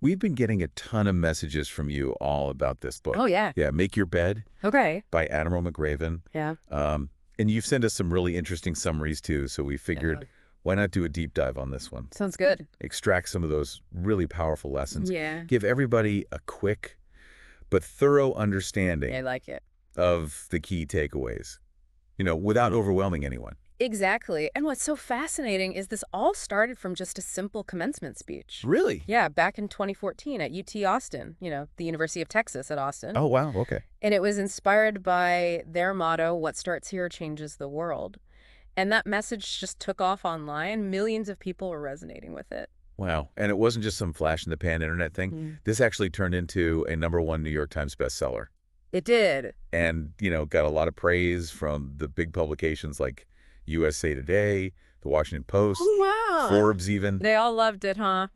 We've been getting a ton of messages from you all about this book. Oh, yeah. Yeah, Make Your Bed Okay. by Admiral McRaven. Yeah. And you've sent us some really interesting summaries, too, so we figured, Yeah. why not do a deep dive on this one? Sounds good. Extract some of those really powerful lessons. Yeah. Give everybody a quick but thorough understanding I like it. of the key takeaways, without overwhelming anyone. Exactly. And what's so fascinating is this all started from just a simple commencement speech. Really? Yeah, back in 2014 at UT Austin, the University of Texas at Austin. Oh, wow. Okay. And it was inspired by their motto, "What starts here changes the world." And that message just took off online. Millions of people were resonating with it. Wow. And it wasn't just some flash-in-the-pan internet thing. This actually turned into a #1 New York Times bestseller. It did. And, got a lot of praise from the big publications like USA Today, The Washington Post, Oh, wow. Forbes even. They all loved it, huh?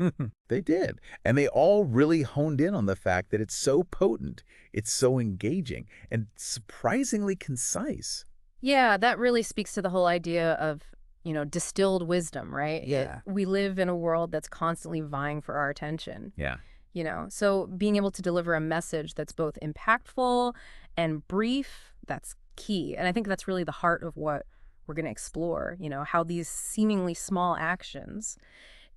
They did. And they all really honed in on the fact that it's so potent, it's so engaging, and surprisingly concise. Yeah, that really speaks to the whole idea of, distilled wisdom, right? Yeah. We live in a world that's constantly vying for our attention. Yeah. So being able to deliver a message that's both impactful and brief, that's key. And I think that's really the heart of what we're going to explore, how these seemingly small actions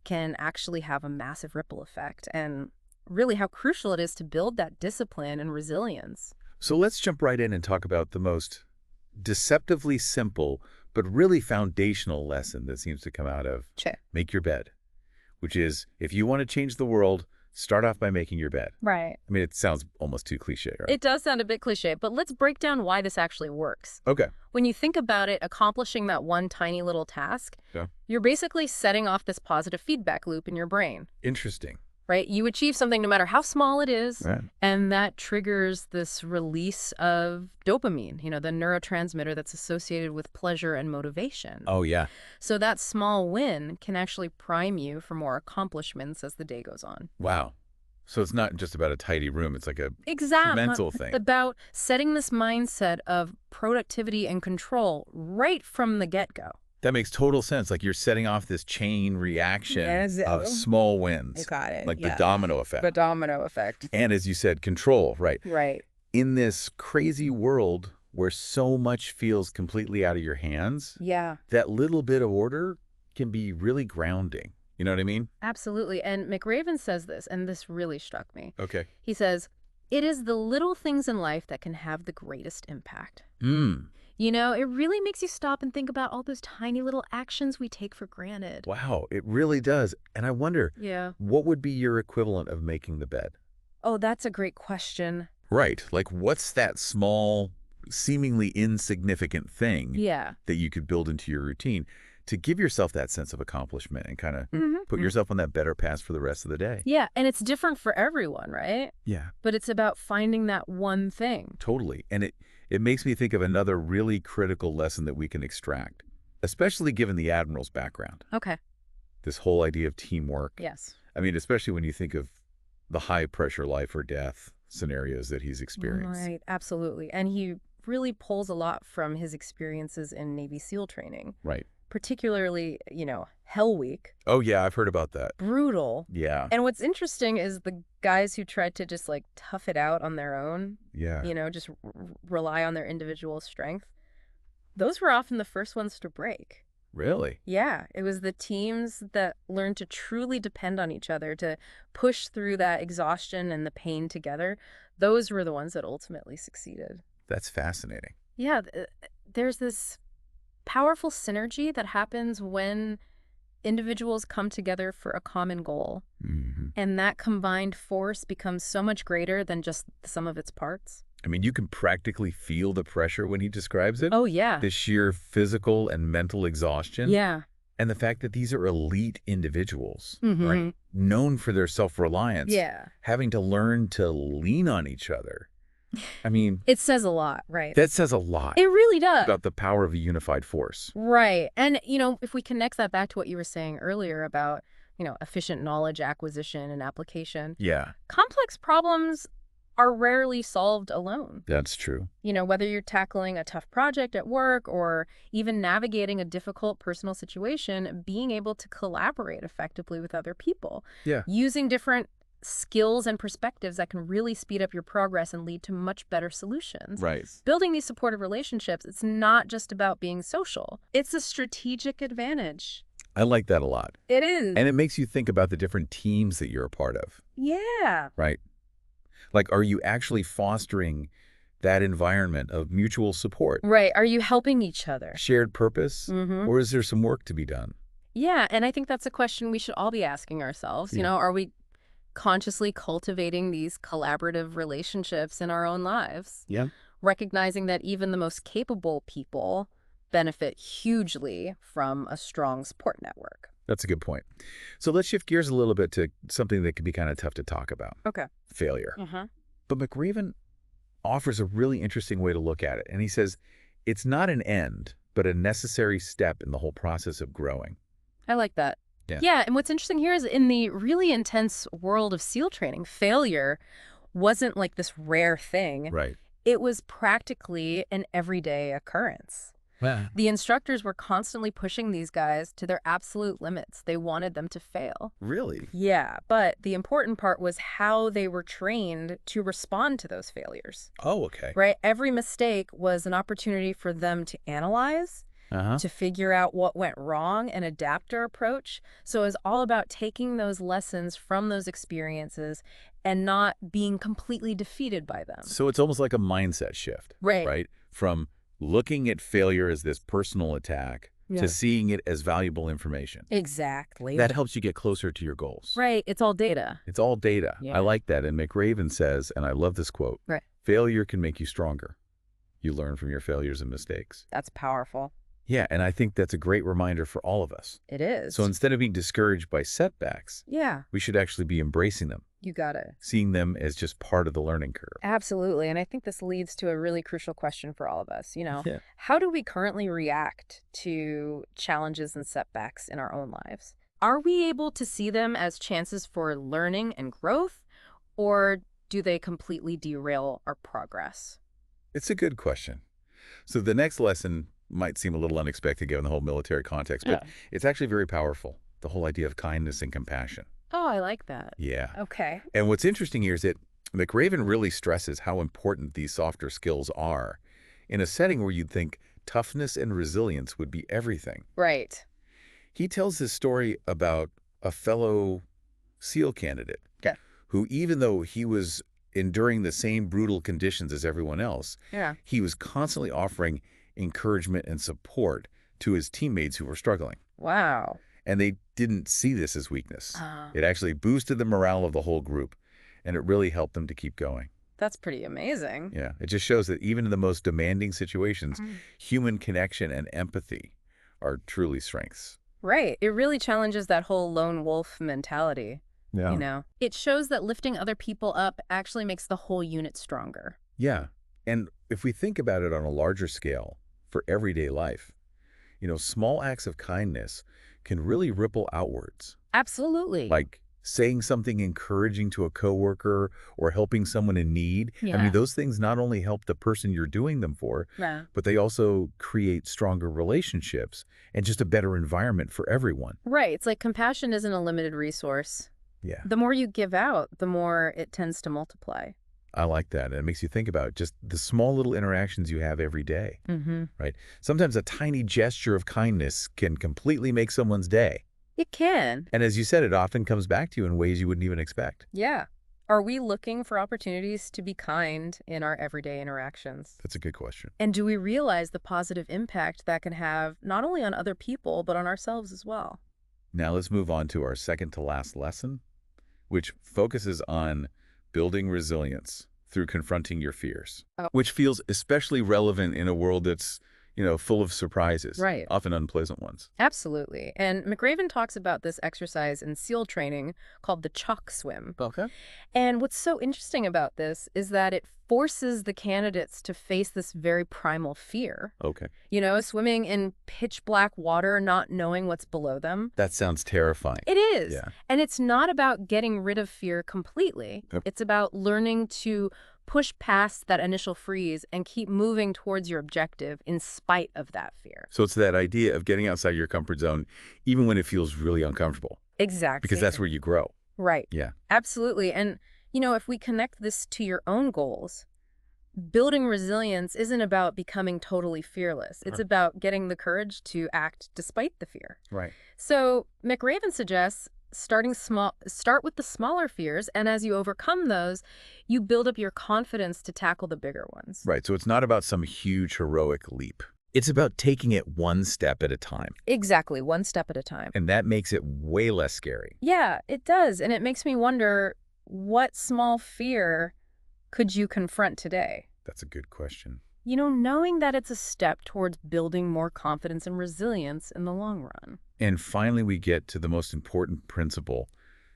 can actually have a massive ripple effect, and really how crucial it is to build that discipline and resilience. So let's jump right in and talk about the most deceptively simple but really foundational lesson that seems to come out of Make Your Bed, which is, if you want to change the world, start off by making your bed. Right. I mean, it sounds almost too cliche, right? It does sound a bit cliche, but let's break down why this actually works. Okay. When you think about it, accomplishing that one tiny little task, you're basically setting off this positive feedback loop in your brain. Interesting. Right? You achieve something no matter how small it is, right, and that triggers this release of dopamine, the neurotransmitter that's associated with pleasure and motivation. Oh, yeah. So that small win can actually prime you for more accomplishments as the day goes on. Wow. So it's not just about a tidy room. It's like a mental thing. About setting this mindset of productivity and control right from the get-go. That makes total sense. Like, you're setting off this chain reaction of small wins. You got it. Like the domino effect. The domino effect. And as you said, control, right? Right. In this crazy world where so much feels completely out of your hands, that little bit of order can be really grounding. You know what I mean? Absolutely. And McRaven says this, and this really struck me. Okay. He says, "It is the little things in life that can have the greatest impact." It really makes you stop and think about all those tiny little actions we take for granted. Wow, it really does. And I wonder, what would be your equivalent of making the bed? Oh, that's a great question. Right. Like, what's that small, seemingly insignificant thing that you could build into your routine to give yourself that sense of accomplishment and kind of put yourself on that better path for the rest of the day? Yeah, and it's different for everyone, right? Yeah. But it's about finding that one thing. Totally. And it makes me think of another really critical lesson that we can extract, especially given the Admiral's background. Okay. This whole idea of teamwork. Yes. I mean, especially when you think of the high-pressure life or death scenarios that he's experienced. Right, absolutely. And he really pulls a lot from his experiences in Navy SEAL training. Right. Particularly, Hell Week. Oh, yeah, I've heard about that. Brutal. Yeah. And what's interesting is the guys who tried to just tough it out on their own, just rely on their individual strength, those were often the first ones to break. Really? Yeah. It was the teams that learned to truly depend on each other, to push through that exhaustion and the pain together. Those were the ones that ultimately succeeded. That's fascinating. Yeah. There's this powerful synergy that happens when individuals come together for a common goal. And that combined force becomes so much greater than just the sum of its parts. I mean, you can practically feel the pressure when he describes it. Oh, yeah. The sheer physical and mental exhaustion. Yeah. And the fact that these are elite individuals, right? Known for their self-reliance. Yeah. Having to learn to lean on each other. I mean, it says a lot, right? That says a lot. It really does. About the power of a unified force. Right. And, if we connect that back to what you were saying earlier about, efficient knowledge acquisition and application. Yeah. Complex problems are rarely solved alone. That's true. Whether you're tackling a tough project at work or even navigating a difficult personal situation, being able to collaborate effectively with other people. Yeah. Using different skills and perspectives that can really speed up your progress and lead to much better solutions. Right. Building these supportive relationships, it's not just about being social. It's a strategic advantage. I like that a lot. It is. And it makes you think about the different teams that you're a part of. Yeah. Right. Like, are you actually fostering that environment of mutual support? Right. Are you helping each other? Shared purpose? Or is there some work to be done? Yeah. And I think that's a question we should all be asking ourselves. Yeah. You know, are we consciously cultivating these collaborative relationships in our own lives? Yeah. Recognizing that even the most capable people benefit hugely from a strong support network. That's a good point. So let's shift gears a little bit to something that can be kind of tough to talk about. Okay. Failure. But McRaven offers a really interesting way to look at it. And he says, it's not an end, but a necessary step in the whole process of growing. I like that. Yeah, and what's interesting here is in the really intense world of SEAL training, failure wasn't like this rare thing. Right. It was practically an everyday occurrence. Yeah. The instructors were constantly pushing these guys to their absolute limits. They wanted them to fail. Really? Yeah, but the important part was how they were trained to respond to those failures. Oh, okay. Right? Every mistake was an opportunity for them to analyze, to figure out what went wrong and adapt our approach. So it was all about taking those lessons from those experiences and not being completely defeated by them. So it's almost like a mindset shift. Right? From looking at failure as this personal attack to seeing it as valuable information. Exactly. That helps you get closer to your goals. Right. It's all data. It's all data. Yeah. I like that. And McRaven says, and I love this quote, Right. Failure can make you stronger. You learn from your failures and mistakes. That's powerful. Yeah, and I think that's a great reminder for all of us. It is. So instead of being discouraged by setbacks, yeah, we should actually be embracing them, you got it. seeing them as just part of the learning curve. Absolutely. And I think this leads to a really crucial question for all of us. How do we currently react to challenges and setbacks in our own lives? Are we able to see them as chances for learning and growth, or do they completely derail our progress? It's a good question. So the next lesson might seem a little unexpected given the whole military context, but it's actually very powerful, the whole idea of kindness and compassion. Oh, I like that. Yeah. Okay. And what's interesting here is that McRaven really stresses how important these softer skills are in a setting where you'd think toughness and resilience would be everything. Right. He tells this story about a fellow SEAL candidate who, even though he was enduring the same brutal conditions as everyone else, he was constantly offering encouragement and support to his teammates who were struggling. Wow. And they didn't see this as weakness. It actually boosted the morale of the whole group, and it really helped them to keep going. That's pretty amazing. Yeah, it just shows that even in the most demanding situations, human connection and empathy are truly strengths. Right. It really challenges that whole lone wolf mentality. Yeah. It shows that lifting other people up actually makes the whole unit stronger. Yeah. And if we think about it on a larger scale for everyday life, small acts of kindness can really ripple outwards. Absolutely. Like saying something encouraging to a coworker or helping someone in need. I mean, those things not only help the person you're doing them for, but they also create stronger relationships and just a better environment for everyone. Right. It's like compassion isn't a limited resource. Yeah. The more you give out, the more it tends to multiply. I like that. And it makes you think about just the small little interactions you have every day, right? Sometimes a tiny gesture of kindness can completely make someone's day. It can. And as you said, it often comes back to you in ways you wouldn't even expect. Yeah. Are we looking for opportunities to be kind in our everyday interactions? That's a good question. And do we realize the positive impact that can have not only on other people, but on ourselves as well? Now let's move on to our second to last lesson, which focuses on building resilience through confronting your fears, which feels especially relevant in a world that's, full of surprises, often unpleasant ones. Absolutely. And McRaven talks about this exercise in SEAL training called the chalk swim. Okay. And what's so interesting about this is that it forces the candidates to face this very primal fear. Okay. Swimming in pitch black water, not knowing what's below them. That sounds terrifying. It is. Yeah. And it's not about getting rid of fear completely. It's about learning to push past that initial freeze and keep moving towards your objective in spite of that fear. So it's that idea of getting outside your comfort zone, even when it feels really uncomfortable. Exactly. Because that's where you grow. Right. Yeah. Absolutely. And, if we connect this to your own goals, building resilience isn't about becoming totally fearless. It's about getting the courage to act despite the fear. Right. So McRaven suggests start with the smaller fears, and as you overcome those, you build up your confidence to tackle the bigger ones. Right. So it's not about some huge heroic leap. It's about taking it one step at a time. Exactly, one step at a time. And that makes it way less scary. Yeah, it does. And it makes me wonder, what small fear could you confront today? That's a good question. Knowing that it's a step towards building more confidence and resilience in the long run. And finally, we get to the most important principle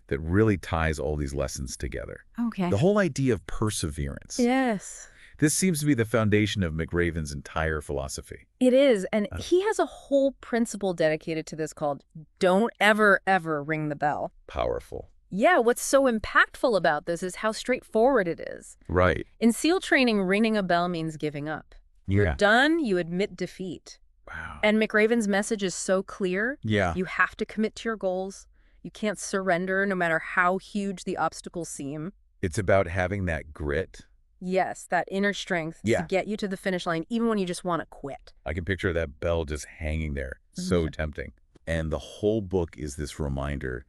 that really ties all these lessons together. Okay. The whole idea of perseverance. Yes. This seems to be the foundation of McRaven's entire philosophy. It is. And he has a whole principle dedicated to this called don't ever, ever ring the bell. Powerful. Yeah, what's so impactful about this is how straightforward it is. Right. In SEAL training, ringing a bell means giving up. You're done, you admit defeat. Wow. And McRaven's message is so clear. Yeah. You have to commit to your goals. You can't surrender no matter how huge the obstacles seem. It's about having that grit. Yes, that inner strength to get you to the finish line, even when you just want to quit. I can picture that bell just hanging there. So tempting. And the whole book is this reminder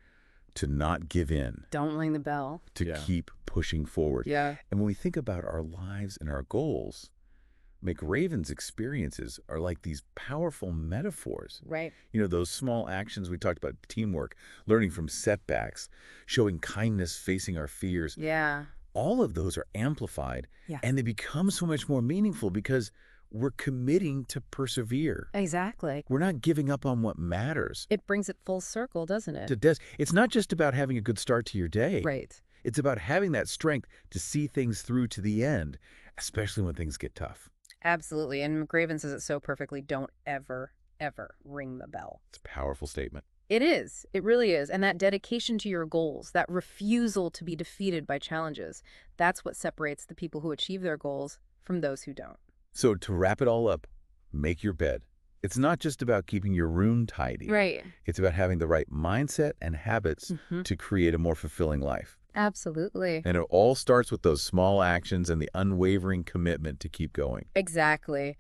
to not give in. Don't ring the bell. To keep pushing forward. Yeah. And when we think about our lives and our goals, McRaven's experiences are like these powerful metaphors. Right. Those small actions we talked about, teamwork, learning from setbacks, showing kindness, facing our fears. Yeah. All of those are amplified, and they become so much more meaningful because we're committing to persevere. Exactly. We're not giving up on what matters. It brings it full circle, doesn't it? It does. It's not just about having a good start to your day. Right. It's about having that strength to see things through to the end, especially when things get tough. Absolutely. And McRaven says it so perfectly. Don't ever, ever ring the bell. It's a powerful statement. It is. It really is. And that dedication to your goals, that refusal to be defeated by challenges, that's what separates the people who achieve their goals from those who don't. So to wrap it all up, make your bed. It's not just about keeping your room tidy. Right. It's about having the right mindset and habits to create a more fulfilling life. Absolutely. And it all starts with those small actions and the unwavering commitment to keep going. Exactly.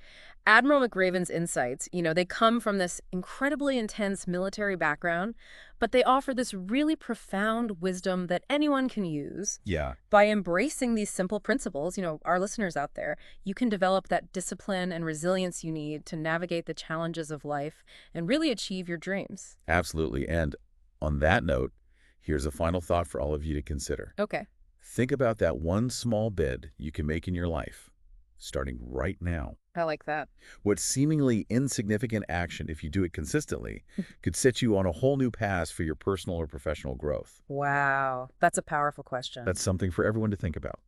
Admiral McRaven's insights, they come from this incredibly intense military background, but they offer this really profound wisdom that anyone can use. Yeah. By embracing these simple principles, our listeners out there, you can develop that discipline and resilience you need to navigate the challenges of life and really achieve your dreams. Absolutely. And on that note, here's a final thought for all of you to consider. Okay. Think about that one small bed you can make in your life, starting right now. I like that. What seemingly insignificant action, if you do it consistently, could set you on a whole new path for your personal or professional growth? Wow. That's a powerful question. That's something for everyone to think about.